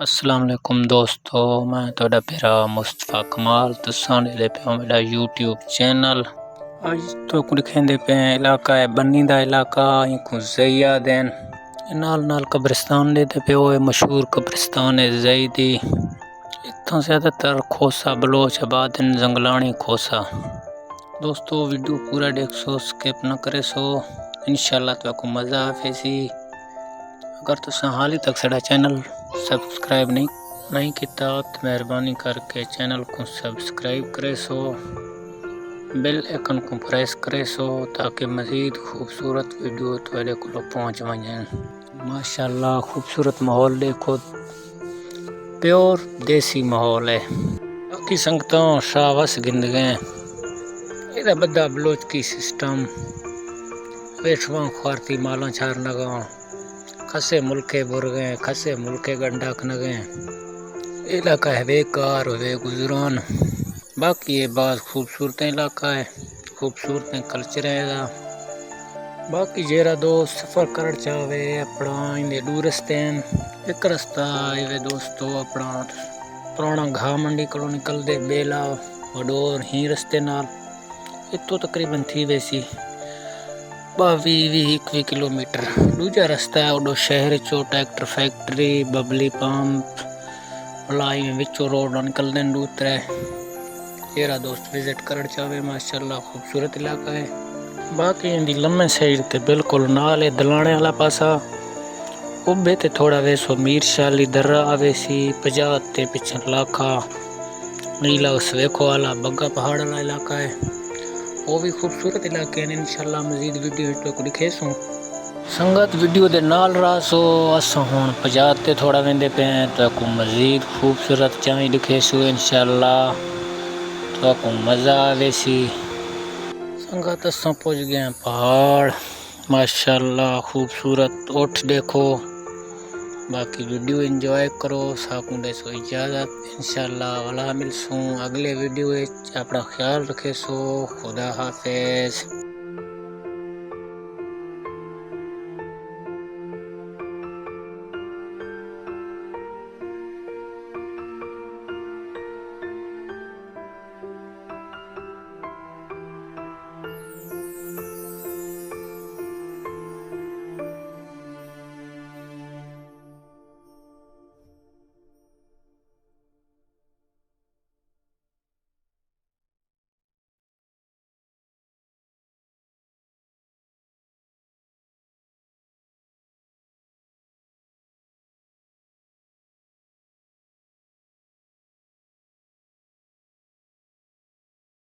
अस्सलाम वालेकुम दोस्तों, मैं थोड़ा फिरा मुस्तफ़ा कमाल तुसां दे पे मेरा यूट्यूब चैनल। आज तो कुछ खेंदे पे इलाका है बन्नी दा इलाका इनको ज़ैया देन नाल नाल कब्रिस्तान दे पे वो मशहूर कब्रिस्तान है ज़ैदी। इतना ज़्यादातर खोसा बलोच आबाद जंगलानी खोसा। दोस्तों वीडियो पूरा देखो, स्किप न करे सो, इंशाल्लाह तो आपको मज़ा आवेसी। अगर तुसां हाली तक साडा चैनल सब्सक्राइब नहीं किया तो मेहरबानी करके चैनल को सब्सक्राइब करे सो, बेल आइकन को प्रेस करे सो ताकि मज़ीद खूबसूरत वीडियो थोड़े को पहुँच वजन। माशाल्लाह खूबसूरत माहौल देखो, प्योर देसी माहौल है। बाकी संगतों शावस गिंद गए इधर बदा बलोच की सिस्टम वेठवा खारती माला छार नगा खसे मुल्के बुर गए खसे मुल्के गंडाक न गए इलाका है बेकार वे गुजरान। बाकी ये बात खूबसूरत इलाका है, खूबसूरत कल्चर है। बाकी जेरा दोस्त सफ़र कर चाहे अपना इंदे दूर रस्ते एक रास्ता वे दोस्तों अपना पुराना घा मंडी को निकल दे बेला वडोर ही रस्ते नाल इतो तकरीबन थी वैसी 22-21 किलोमीटर। दूजा रास्ता है उडो शहर चो ट्रैक्टर फैक्ट्री बबली पंप मलाई में विचो रोड निकल दें दूसरे तेरा दोस्त विजिट कर चाहे। माशाल्लाह खूबसूरत इलाका है। बाकी इंदी लम्बे साइड ते बिल्कुल नाल है दलाने वाला पासा उबे ते थोड़ा वैसो मीर शाली दर्रा आवेसी 50 ते पिछन लाखा नीला उस वेखो वाला बग्गा पहाड़ वाला इलाका है। वो भी खूबसूरत इलाके हैं। इंशाल्लाह मजीद वीडियो हिट को दिखे सो संगत वीडियो दे नाल रहा सो अस हुन 50 ते थोड़ा वेंदे पे तो को मजीद खूबसूरत चाई दिखे सो इंशाल्लाह तो को मज़ा आवेसी। संगत अस पहुंच गए पहाड़ माशाल्लाह खूबसूरत उठ देखो। बाकी वीडियो एंजॉय करो साकू दे सो इजाज़त इंशाल्लाह वाला मिलसूं अगले वीडियो। अपना ख्याल रखे सो खुदा हाफिज।